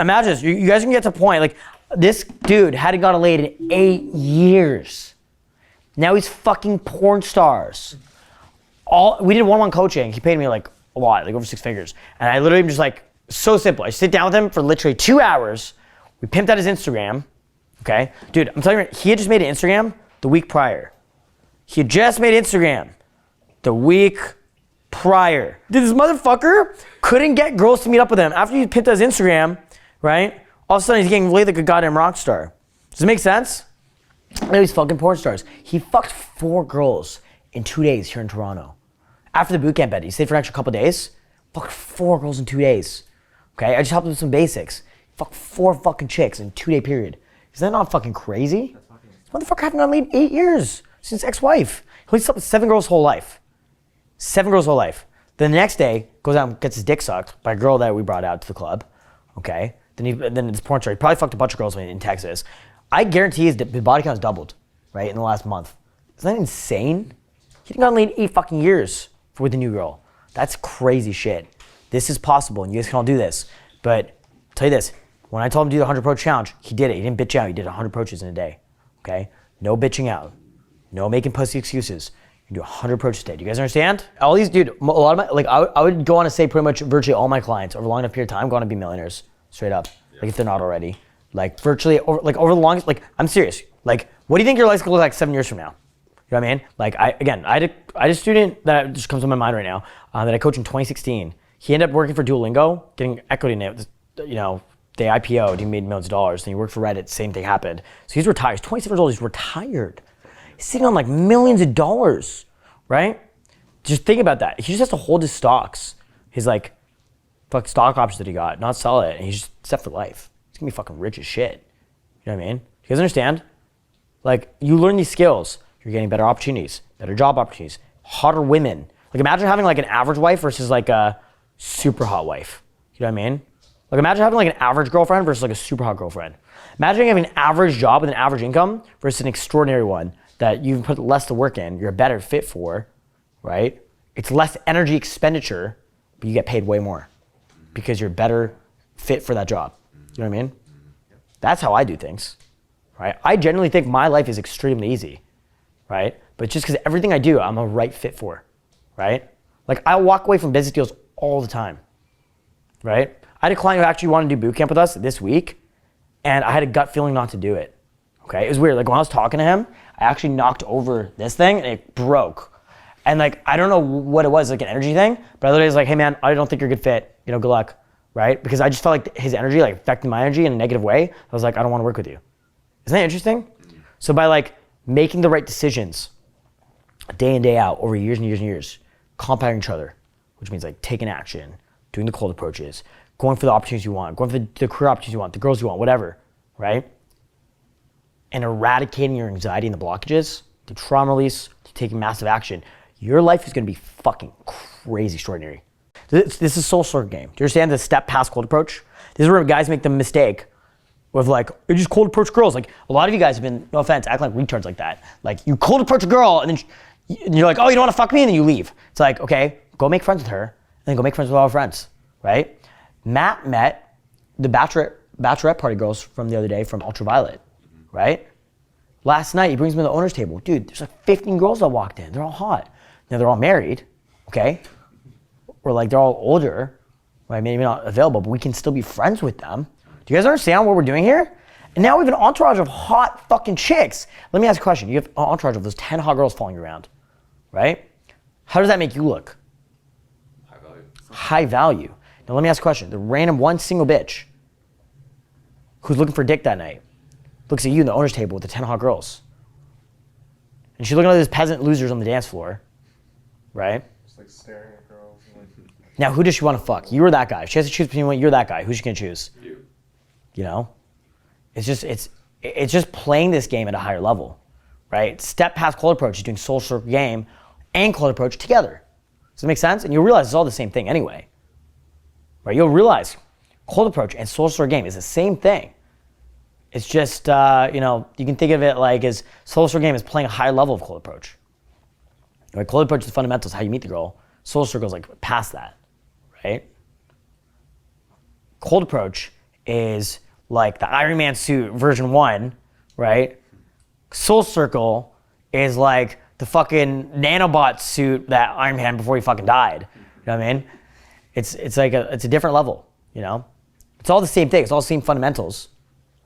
imagine this. You guys can get to a point, like, this dude hadn't gotten laid in 8 years. Now he's fucking porn stars. We did one-on-one coaching. He paid me like a lot, like over 6 figures. And I literally am just like, so simple. I sit down with him for literally 2 hours. We pimped out his Instagram, okay? Dude, I'm telling you, he had just made an Instagram the week prior. He had just made Instagram the week prior. Dude, this motherfucker couldn't get girls to meet up with him. After he pimped out his Instagram, right? All of a sudden he's getting laid like a goddamn rock star. Does it make sense? Now he's fucking porn stars. He fucked 4 girls in 2 days here in Toronto. After the boot camp ed, he stayed for an extra couple days, fucked 4 girls in 2 days. Okay, I just helped him with some basics. Fucked 4 fucking chicks in a 2-day period. Is that not fucking crazy? This motherfucker haven't gotten laid 8 years since ex-wife. He only slept with 7 girls his whole life. 7 girls his whole life. Then the next day, goes out and gets his dick sucked by a girl that we brought out to the club. Okay, then it's porn star. He probably fucked a bunch of girls in Texas. I guarantee his body count has doubled, right, in the last month. Isn't that insane? He didn't gotten laid 8 fucking years with a new girl. That's crazy shit. This is possible, and you guys can all do this. But I'll tell you this, when I told him to do the 100 approach challenge, he did it. He didn't bitch out. He did 100 approaches in a day, okay? No bitching out. No making pussy excuses. You do 100 approaches a day. Do you guys understand? All these, dude, a lot of my, like, I would go on to say pretty much virtually all my clients over a long enough period of time go on to be millionaires, straight up. Yeah. Like, if they're not already. Like, virtually, over the longest, like, I'm serious. Like, what do you think your life's gonna look like 7 years from now? You know what I mean? Like, I had a student that just comes to my mind right now that I coached in 2016. He ended up working for Duolingo, getting equity in it. You know, they IPO'd, he made millions of dollars. Then he worked for Reddit, same thing happened. So he's retired, he's 27 years old, he's retired. He's sitting on like millions of dollars, right? Just think about that. He just has to hold his stocks, his like, fuck stock options that he got, not sell it, and he's just set for life. He's gonna be fucking rich as shit. You know what I mean? You guys understand? Like, you learn these skills, you're getting better opportunities, better job opportunities, hotter women. Like, imagine having like an average wife versus like a super hot wife. You know what I mean? Like, imagine having like an average girlfriend versus like a super hot girlfriend. Imagine having an average job with an average income versus an extraordinary one that you've put less to work in, you're a better fit for, right? It's less energy expenditure, but you get paid way more because you're better fit for that job. You know what I mean? That's how I do things, right? I genuinely think my life is extremely easy, right? But just because everything I do, I'm a right fit for, right? Like, I walk away from business deals all the time, right? I had a client who actually wanted to do boot camp with us this week, and I had a gut feeling not to do it, okay? It was weird. Like, when I was talking to him, I actually knocked over this thing, and it broke. And like, I don't know what it was, like an energy thing, but I literally was like, hey man, I don't think you're a good fit, you know, good luck, right? Because I just felt like his energy like affected my energy in a negative way. I was like, I don't want to work with you. Isn't that interesting? So by like making the right decisions day in, day out over years and years and years, compounding each other, which means like taking action, doing the cold approaches, going for the opportunities you want, going for the career opportunities you want, the girls you want, whatever, right? And eradicating your anxiety and the blockages, the trauma release, to taking massive action, your life is gonna be fucking crazy extraordinary. This is soul circle game. Do you understand the step past cold approach? This is where guys make the mistake with like, you just cold approach girls. Like, a lot of you guys have been, no offense, acting like retards like that. Like, you cold approach a girl and then you're like, oh, you don't wanna fuck me? And then you leave. It's like, okay, go make friends with her and then go make friends with all her friends, right? Matt met the bachelorette party girls from the other day from Ultraviolet, right? Last night, he brings me to the owner's table. Dude, there's like 15 girls that walked in. They're all hot. Now, they're all married, okay? Or like, they're all older, right? Maybe not available, but we can still be friends with them. Do you guys understand what we're doing here? And now we have an entourage of hot fucking chicks. Let me ask a question. You have an entourage of those 10 hot girls following you around, right? How does that make you look? High value. High value. Now, let me ask a question. The random one single bitch who's looking for dick that night looks at you in the owner's table with the 10 hot girls. And she's looking at these peasant losers on the dance floor, right? Just like staring at girls. Now, who does she want to fuck? You or that guy? If she has to choose between one, you're that guy. Who's she gonna choose? You. You know? It's just playing this game at a higher level, right? Step past cold approach is doing soul circle game and cold approach together. Does that make sense? And you'll realize it's all the same thing anyway, right? You'll realize cold approach and soul circle game is the same thing. It's just, you know, you can think of it like as soul circle game is playing a higher level of cold approach. Right? Cold approach is the fundamentals, how you meet the girl. Soul circle is like past that, right? Cold approach is like the Iron Man suit version 1, right? Soul Circle is like the fucking nanobot suit that Iron Man had before he fucking died. You know what I mean? It's like it's a different level, you know? It's all the same thing. It's all the same fundamentals.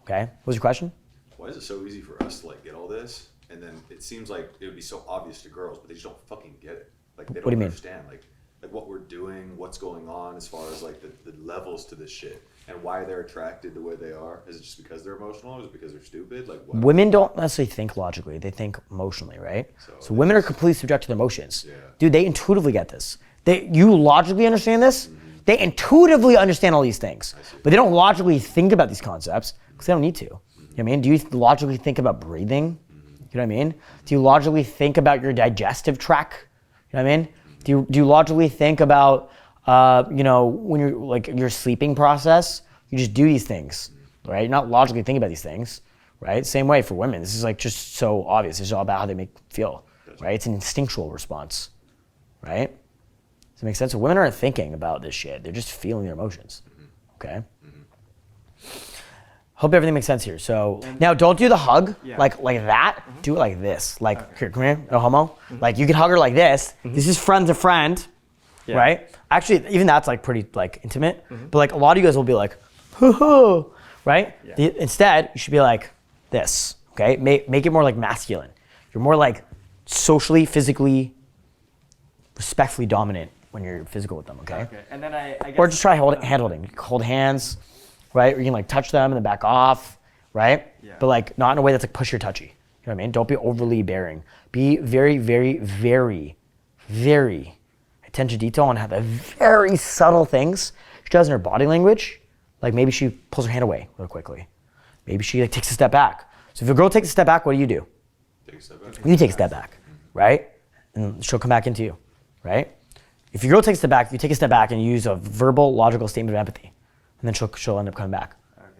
Okay, what was your question? Why is it so easy for us to like get all this, and then it seems like it would be so obvious to girls, but they just don't fucking get it. Like they don't What do you mean? understand like what we're doing, what's going on as far as like the levels to this shit, and why they're attracted the way they are. Is it just because they're emotional, or is it because they're stupid? Like what? Women don't necessarily think logically; they think emotionally, right? So women are completely subject to their emotions. Yeah. Dude, they intuitively get this. You logically understand this. They intuitively understand all these things, but they don't logically think about these concepts because they don't need to. You know what I mean? Do you logically think about breathing? You know what I mean? Do you logically think about your digestive tract? You know what I mean? Do you logically think about, when you're like your sleeping process? You just do these things, right? You're not logically thinking about these things, right? Same way for women. This is like just so obvious. It's all about how they make feel, right? It's an instinctual response, right? Does that make sense? So women aren't thinking about this shit. They're just feeling their emotions, okay? Hope everything makes sense here. So now don't do the hug like that. Do it like this. Like, here, come here, no homo. Like you can hug her like this. This is friend to friend, right? Actually, even that's like pretty like intimate. But like a lot of you guys will be like, hoo hoo, right? Instead, you should be like this, okay? Make it more like masculine. You're more like socially, physically, respectfully dominant when you're physical with them, okay? And then I guess... Or just try hand holding. Hold hands, right? Or you can like touch them and then back off, right? Yeah. But like not in a way that's like push or touchy. You know what I mean? Don't be overly bearing. Be very, very, very, very attention to detail on how the very subtle things she does in her body language. Like maybe she pulls her hand away real quickly. Maybe she like takes a step back. So if a girl takes a step back, what do? Take a step back. You take a step back, right? And she'll come back into you, right? If your girl takes a step back, you take a step back and you use a verbal, logical statement of empathy. And then she'll end up coming back,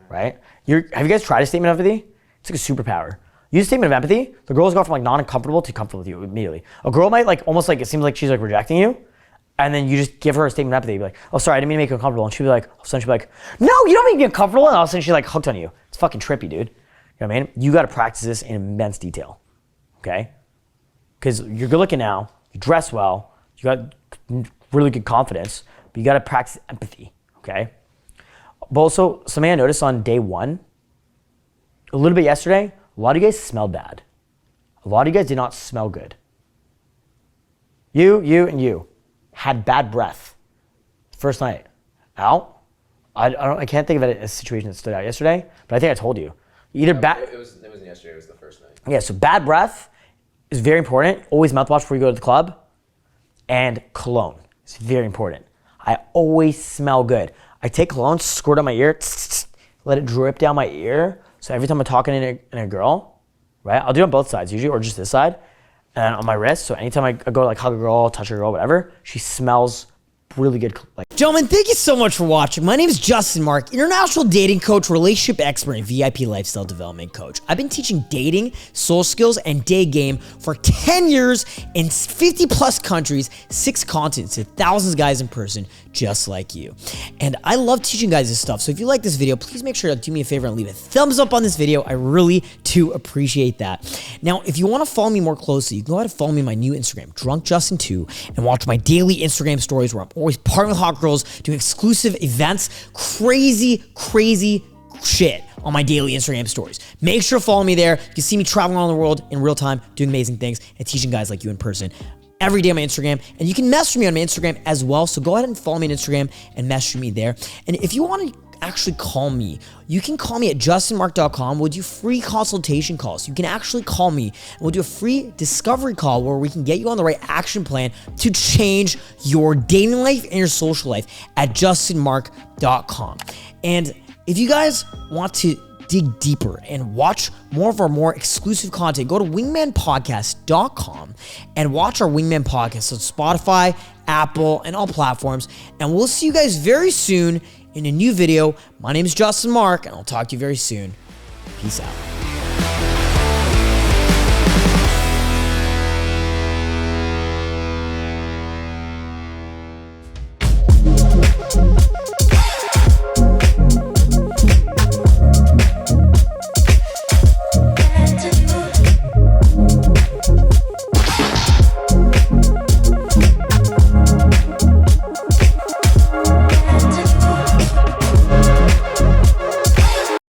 right? Have you guys tried a statement of empathy? It's like a superpower. Use a statement of empathy, the girls go from like non-comfortable to comfortable with you immediately. A girl might like, almost like, it seems like she's like rejecting you. And then you just give her a statement of empathy. Be like, oh, sorry, I didn't mean to make you uncomfortable. And she'll be like, all of a sudden she'll be like, no, you don't make me uncomfortable. And all of a sudden she's like hooked on you. It's fucking trippy, dude. You know what I mean? You got to practice this in immense detail, okay? Because you're good looking now, you dress well, you got really good confidence, but you got to practice empathy, okay? But also, something I noticed on day 1, a little bit yesterday, a lot of you guys smelled bad. A lot of you guys did not smell good. You, and you had bad breath. First night out. I can't think of a situation that stood out yesterday, but I think I told you. Either bad. It wasn't yesterday. It was the first night. Yeah. So bad breath is very important. Always mouthwash before you go to the club, and cologne is very important. I always smell good. I take cologne, squirt on my ear, let it drip down my ear. So every time I'm talking in a girl, right? I'll do it on both sides usually, or just this side, and on my wrist. So anytime I go like hug a girl, touch a girl, whatever, she smells really good. Like, gentlemen, thank you so much for watching. My name is Justin Marc, international dating coach, relationship expert, and VIP lifestyle development coach. I've been teaching dating, soul skills, and Daygame for 10 years in 50 plus countries, 6 continents, to thousands of guys in person just like you. And I love teaching guys this stuff. So if you like this video, please make sure to do me a favor and leave a thumbs up on this video. I really do appreciate that. Now, if you want to follow me more closely, you can go ahead and follow me on my new Instagram, DrunkJustin2, and watch my daily Instagram stories where I'm always partnering with hot girls, doing exclusive events, crazy shit on my daily Instagram stories. Make sure to follow me there. You can see me traveling around the world in real time, doing amazing things, and teaching guys like you in person every day on my Instagram. And you can message me on my Instagram as well. So go ahead and follow me on Instagram and message me there. And if you want to actually call me, you can call me at justinmarc.com. We'll do free consultation calls. You can actually call me and we'll do a free discovery call where we can get you on the right action plan to change your dating life and your social life at justinmarc.com. And if you guys want to dig deeper and watch more of our more exclusive content, go to wingmanpodcast.com and watch our Wingman podcast on Spotify, Apple, and all platforms. And we'll see you guys very soon in a new video. My name is Justin Marc, and I'll talk to you very soon. Peace out.